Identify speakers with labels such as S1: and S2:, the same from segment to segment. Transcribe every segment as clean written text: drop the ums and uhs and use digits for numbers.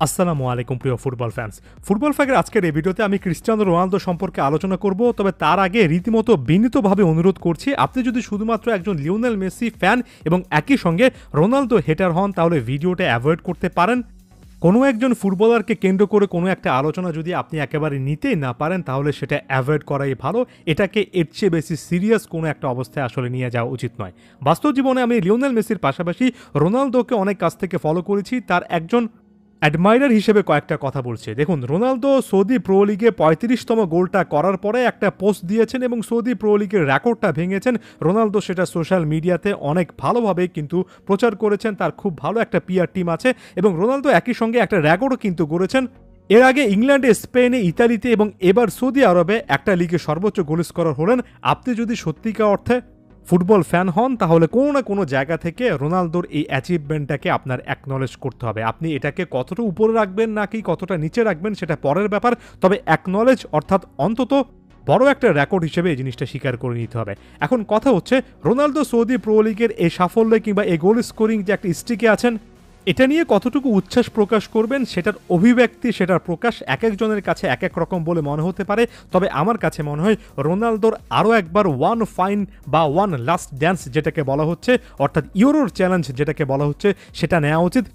S1: আসসালামু আলাইকুম প্রিয় ফুটবল ফ্যান্স। ফুটবল ফ্যাগের আজকের এই ভিডিওতে আমি ক্রিস্টিয়ানো রোনালদো সম্পর্কে আলোচনা করব। তবে তার আগে রীতিমতো বিনীতভাবে অনুরোধ করছি, আপনি যদি শুধুমাত্র একজন লিওনেল মেসি ফ্যান এবং একই সঙ্গে রোনালদো হেটার হন, তাহলে ভিডিওটা অ্যাভয়েড করতে পারেন। কোনো একজন ফুটবলারকে কেন্দ্র করে কোনো একটা আলোচনা যদি আপনি একেবারে নিতেই না পারেন, তাহলে সেটা অ্যাভয়েড করাই ভালো। এটাকে এর চেয়ে বেশি সিরিয়াস কোনো একটা অবস্থায় আসলে নিয়ে যাওয়া উচিত নয়। বাস্তব জীবনে আমি লিওনেল মেসির পাশাপাশি রোনালদোকে অনেক কাছ থেকে ফলো করেছি, তার একজন অ্যাডমাইরার হিসেবে কয়েকটা কথা বলছে। দেখুন, রোনালদো সৌদি প্রো লিগে 35তম গোলটা করার পরে একটা পোস্ট দিয়েছেন এবং সৌদি প্রো লিগের রেকর্ডটা ভেঙেছেন। রোনালদো সেটা সোশ্যাল মিডিয়াতে অনেক ভালোভাবে কিন্তু প্রচার করেছেন, তার খুব ভালো একটা পিআর টিম আছে এবং রোনালদো একই সঙ্গে একটা রেকর্ডও কিন্তু গড়েছেন। এর আগে ইংল্যান্ডে, স্পেনে, ইতালিতে এবং এবার সৌদি আরবে একটা লিগে সর্বোচ্চ গোল স্কোরার হলেন। আপনি যদি সত্যিকার অর্থে ফুটবল ফ্যান হন, তাহলে কোনো না কোনো জায়গা থেকে রোনালদোর এই অ্যাচিভমেন্টটাকে আপনার অ্যাকনলেজ করতে হবে। আপনি এটাকে কতটা উপরে রাখবেন নাকি কতটা নিচে রাখবেন সেটা পরের ব্যাপার, তবে অ্যাকনলেজ অর্থাৎ অন্তত বড় একটা রেকর্ড হিসেবে এই জিনিসটা স্বীকার করে নিতে হবে। এখন কথা হচ্ছে, রোনালদো সৌদি প্রো লিগের এই সাফল্যে কিংবা এই গোল স্কোরিং যে একটা স্ট্রিকে আছেন, এটা নিয়ে কতটুকু উচ্ছ্বাস প্রকাশ করবেন, সেটার অভিব্যক্তি, সেটার প্রকাশ এক একজনের কাছে এক এক রকম বলে মনে হতে পারে। তবে আমার কাছে মনে হয় রোনালদোর আরও একবার ওয়ান ফাইন বা ওয়ান লাস্ট ড্যান্স যেটাকে বলা হচ্ছে, অর্থাৎ ইউরোর চ্যালেঞ্জ যেটাকে বলা হচ্ছে, সেটা নেওয়া উচিত।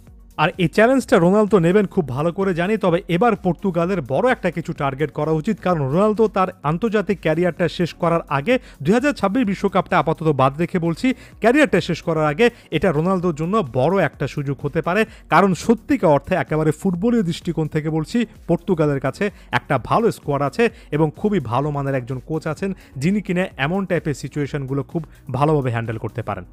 S1: আর এই চ্যালেঞ্জটা রোনালদো নেবেন খুব ভালো করে জানি। তবে এবার পর্তুগালের বড় একটা কিছু টার্গেট করা উচিত, কারণ রোনালদো তার আন্তর্জাতিক ক্যারিয়ারটা শেষ করার আগে 2026 বিশ্বকাপটা আপাতত বাদ রেখে বলছি, ক্যারিয়ারটা শেষ করার আগে এটা রোনালদোর জন্য বড় একটা সুযোগ হতে পারে। কারণ সত্যিকার অর্থে একেবারে ফুটবলীয় দৃষ্টিকোণ থেকে বলছি, পর্তুগালের কাছে একটা ভালো স্কোয়াড আছে এবং খুবই ভালো মানের একজন কোচ আছেন, যিনি কিনা এমন টাইপের সিচুয়েশনগুলো খুব ভালোভাবে হ্যান্ডেল করতে পারেন।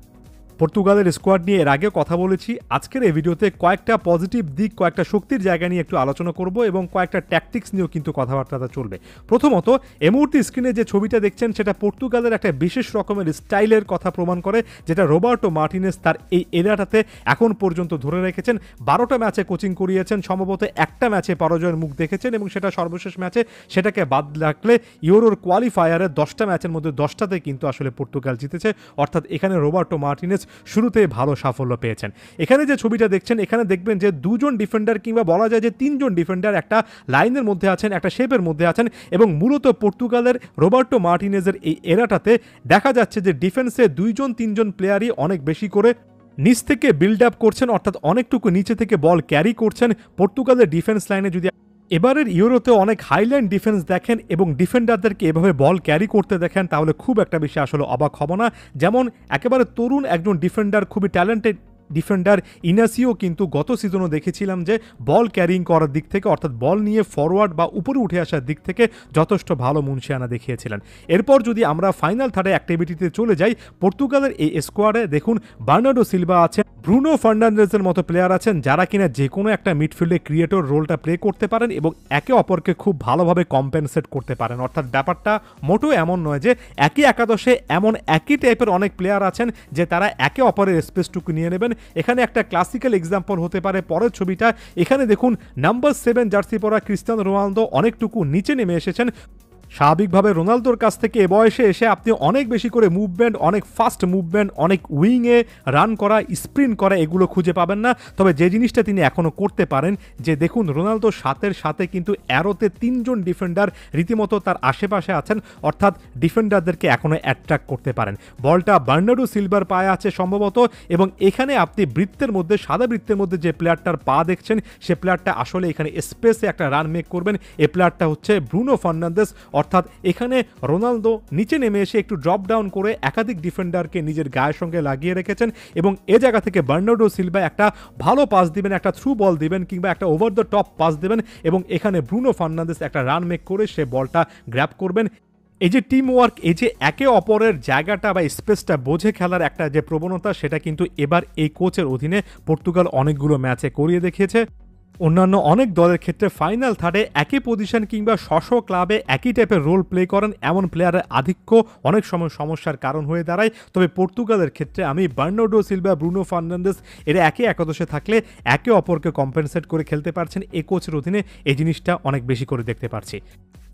S1: পর্তুগালের স্কোয়াড নিয়ে এর আগে কথা বলেছি। আজকের এই ভিডিওতে কয়েকটা পজিটিভ দিক, কয়েকটা শক্তির জায়গা নিয়ে একটু আলোচনা করব এবং কয়েকটা ট্যাকটিক্স নিয়েও কিন্তু কথাবার্তা চলবে। প্রথমত, এই মুহূর্তে স্ক্রিনে যে ছবিটা দেখছেন, সেটা পর্তুগালের একটা বিশেষ রকমের স্টাইলের কথা প্রমাণ করে, যেটা রোবার্টো মার্টিনেজ তার এই এরিয়াটাতে এখন পর্যন্ত ধরে রেখেছেন। 12টা ম্যাচে কোচিং করিয়েছেন, সম্ভবত একটা ম্যাচে পরাজয়ের মুখ দেখেছেন এবং সেটা সর্বশেষ ম্যাচে। সেটাকে বাদ রাখলে ইউরোর কোয়ালিফায়ারে 10টা ম্যাচের মধ্যে 10টাতে কিন্তু আসলে পর্তুগাল জিতেছে। অর্থাৎ এখানে রোবার্টো মার্টিনেজ শুরুতে ভালো সাফল্য পেয়েছেন। এখানে যে ছবিটা দেখছেন, এখানে দেখবেন যে দুজন ডিফেন্ডার কিংবা বলা যায় যে তিনজন ডিফেন্ডার একটা লাইনের মধ্যে আছেন, একটা শেপের মধ্যে আছেন এবং মূলত পর্তুগালের রোবার্টো মার্টিনেজের এই এরাটাতে দেখা যাচ্ছে যে ডিফেন্সে 2-3জন প্লেয়ারই অনেক বেশি করে নিচ থেকে বিল্ড আপ করছেন, অর্থাৎ অনেকটুকু নিচে থেকে বল ক্যারি করছেন। পর্তুগালের ডিফেন্স লাইনে যদি এবারের ইউরোতে অনেক হাইলাইন ডিফেন্স দেখেন এবং ডিফেন্ডারদেরকে এভাবে বল ক্যারি করতে দেখেন, তাহলে খুব একটা বেশি আসলে অবাক হব না। যেমন একেবারে তরুণ একজন ডিফেন্ডার, খুবই ট্যালেন্টেড ডিফেন্ডার ইনাসিও কিন্তু গত সিজনও দেখেছিলাম যে বল ক্যারিং করার দিক থেকে, অর্থাৎ বল নিয়ে ফরওয়ার্ড বা উপরে উঠে আসার দিক থেকে যথেষ্ট ভালো মুনশিয়ানা দেখিয়েছিলেন। এরপর যদি আমরা ফাইনাল থার্ডে অ্যাক্টিভিটিতে চলে যাই, পর্তুগালের এই স্কোয়াডে দেখুন বার্নার্ডো সিলভা আছেন, ব্রুনো ফার্নান্ডেজের মতো প্লেয়ার আছেন, যারা কিনা যে কোনো একটা মিডফিল্ডে ক্রিয়েটর রোলটা প্লে করতে পারেন এবং একে অপরকে খুব ভালোভাবে কম্পেনসেট করতে পারেন। অর্থাৎ ব্যাপারটা মোটেও এমন নয় যে একই একাদশে এমন একই টাইপের অনেক প্লেয়ার আছেন যে তারা একে অপরের স্পেসটুকু নিয়ে নেবেন। এখানে একটা ক্লাসিক্যাল এক্সাম্পল হতে পারে পরের ছবিটা। এখানে দেখুন নাম্বার 7 জার্সি পরা ক্রিস্টিয়ানো রোনালদো অনেকটুকু নিচে নেমে এসেছেন। স্বাভাবিকভাবে রোনালদোর কাছ থেকে এ বয়সে এসে আপনি অনেক বেশি করে মুভমেন্ট, অনেক ফাস্ট মুভমেন্ট, অনেক উইংয়ে রান করা, স্প্রিন্ট করা, এগুলো খুঁজে পাবেন না। তবে যে জিনিসটা তিনি এখনও করতে পারেন, যে দেখুন রোনালদোর সাথে কিন্তু অ্যারোতে 3জন ডিফেন্ডার রীতিমতো তার আশেপাশে আছেন, অর্থাৎ ডিফেন্ডারদেরকে এখনও অ্যাট্রাক্ট করতে পারেন। বলটা বার্নার্ডো সিলভার পায়ে আছে সম্ভবত এবং এখানে আপনি বৃত্তের মধ্যে, সাদা বৃত্তের মধ্যে যে প্লেয়ারটার পা দেখছেন, সে প্লেয়ারটা আসলে এখানে স্পেসে একটা রান মেক করবেন। এই প্লেয়ারটা হচ্ছে ব্রুনো ফার্নান্দেজ। অর্থাৎ এখানে রোনালদো নিচে নেমে এসে একটু ড্রপ ডাউন করে একাধিক ডিফেন্ডারকে নিজের গায়ের সঙ্গে লাগিয়ে রেখেছেন এবং এ জায়গা থেকে বার্নার্ডো সিলভা একটা ভালো পাস দিবেন, একটা থ্রু বল দিবেন কিংবা একটা ওভার দ্য টপ পাস দিবেন এবং এখানে ব্রুনো ফার্নান্দেজ একটা রান মেক করে সে বলটা গ্র্যাব করবেন। এই যে টিম ওয়ার্ক, এই যে একে অপরের জায়গাটা বা স্পেসটা বোঝে খেলার একটা যে প্রবণতা, সেটা কিন্তু এবার এই কোচের অধীনে পর্তুগাল অনেকগুলো ম্যাচে করিয়ে দেখিয়েছে। অন্যান্য অনেক দলের ক্ষেত্রে ফাইনাল থার্ডে একই পজিশন কিংবা স্ব ক্লাবে একই টাইপের রোল প্লে করেন, এমন প্লেয়ারের আধিক্য অনেক সময় সমস্যার কারণ হয়ে দাঁড়ায়। তবে পর্তুগালের ক্ষেত্রে আমি বার্নার্ডো সিলভা, ব্রুনো ফার্নান্দেজ এরা একই একাদশে থাকলে একে অপরকে কম্পেনসেট করে খেলতে পারছেন, এই কোচের অধীনে এই জিনিসটা অনেক বেশি করে দেখতে পারছি।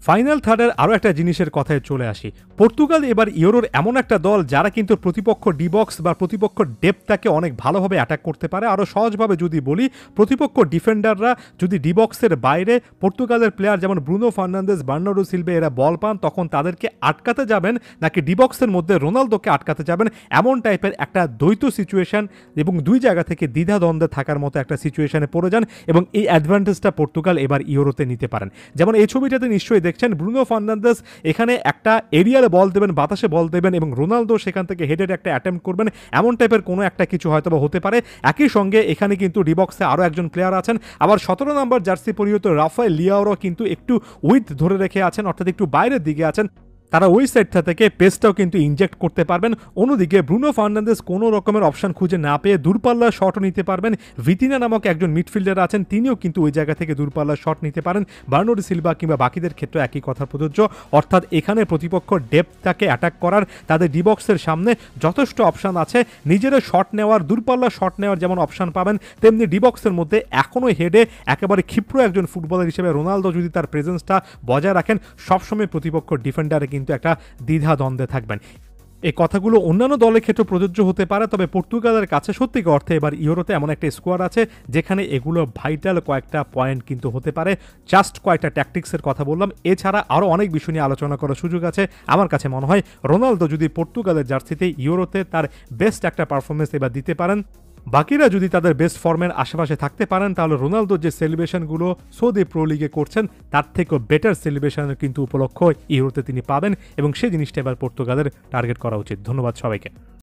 S1: ফাইনাল থার্ডের আরও একটা জিনিসের কথায় চলে আসি। পর্তুগাল এবার ইউরোর এমন একটা দল যারা কিন্তু প্রতিপক্ষ ডিবক্স বা প্রতিপক্ষ ডেপটাকে অনেক ভালোভাবে অ্যাটাক করতে পারে। আরও সহজভাবে যদি বলি, প্রতিপক্ষ ডিফেন্ডাররা যদি ডিবক্সের বাইরে পর্তুগালের প্লেয়ার যেমন ব্রুনো ফার্নান্দেজ, বার্নার্ডো সিলভা এরা বল পান, তখন তাদেরকে আটকাতে যাবেন নাকি ডিবক্সের মধ্যে রোনালদোকে আটকাতে যাবেন, এমন টাইপের একটা দ্বৈত সিচুয়েশন এবং দুই জায়গা থেকে দ্বিধাদ্বন্দ্বে থাকার মতো একটা সিচুয়েশনে পড়ে যান এবং এই অ্যাডভান্টেজটা পর্তুগাল এবার ইউরোতে নিতে পারেন। যেমন এই ছবিটাতে নিশ্চয়ই দেখছেন ব্রুনো ফার্নান্দেজ এখানে একটা এরিয়ালে বল দেবেন, বাতাসে বল দেবেন এবং রোনালদো সেখান থেকে হেডেড একটা অ্যাটেম্প্ট করবেন, এমন টাইপের কোনো একটা কিছু হয়তো হতে পারে। একই সঙ্গে এখানে কিন্তু ডিবক্সে আরও একজন প্লেয়ার আছেন, আবার 17 নম্বর জার্সি পরিহিত রাফায়েল লিয়াওরও কিন্তু একটু উইথ ধরে রেখে আছেন, অর্থাৎ একটু বাইরের দিকে আছেন। তারা ওই সাইডটা থেকে পেসটাও কিন্তু ইনজেক্ট করতে পারবেন। অন্যদিকে ব্রুনো ফার্নান্দেজ কোনো রকমের অপশন খুঁজে না পেয়ে দূরপাল্লার শটও নিতে পারবেন। ভিতিনা নামক একজন মিডফিল্ডার আছেন, তিনিও কিন্তু ওই জায়গা থেকে দূরপাল্লার শট নিতে পারেন। বার্নার্ডো সিলভা কিংবা বাকিদের ক্ষেত্রে একই কথা প্রযোজ্য, অর্থাৎ এখানে প্রতিপক্ষ ডেপথটাকে অ্যাটাক করার তাদের ডিবক্সের সামনে যথেষ্ট অপশান আছে। নিজেরা শট নেওয়ার, দূরপাল্লা শট নেওয়ার যেমন অপশান পাবেন, তেমনি ডিবক্সের মধ্যে এখনও হেডে একেবারে ক্ষিপ্র একজন ফুটবলার হিসেবে রোনালদো যদি তার প্রেজেন্সটা বজায় রাখেন, সবসময় প্রতিপক্ষ ডিফেন্ডারে কিন্তু একটা দ্বিধাদ্বন্দ্বে থাকবেন। এই কথাগুলো অন্যান্য দলের ক্ষেত্রে প্রযোজ্য হতে পারে, তবে পর্তুগালের কাছে সত্যিকার অর্থে এবার ইউরোতে এমন একটা স্কোয়াড আছে যেখানে এগুলো ভাইটাল কয়েকটা পয়েন্ট কিন্তু হতে পারে। জাস্ট কয়েকটা ট্যাকটিক্সের কথা বললাম, এছাড়া আরও অনেক বিষয় নিয়ে আলোচনা করার সুযোগ আছে। আমার কাছে মনে হয় রোনালদো যদি পর্তুগালের জার্সিতে ইউরোতে তার বেস্ট একটা পারফরমেন্স এবার দিতে পারেন, বাকিরা যদি তাদের বেস্ট ফর্মের আশেপাশে থাকতে পারেন, তাহলে রোনালদোর যে সেলিব্রেশনগুলো সৌদি প্রো লিগে করছেন তার থেকেও বেটার সেলিব্রেশনের কিন্তু উপলক্ষ ইউরোতে তিনি পাবেন এবং সেই জিনিসটা এবার পর্তুগালের টার্গেট করা উচিত। ধন্যবাদ সবাইকে।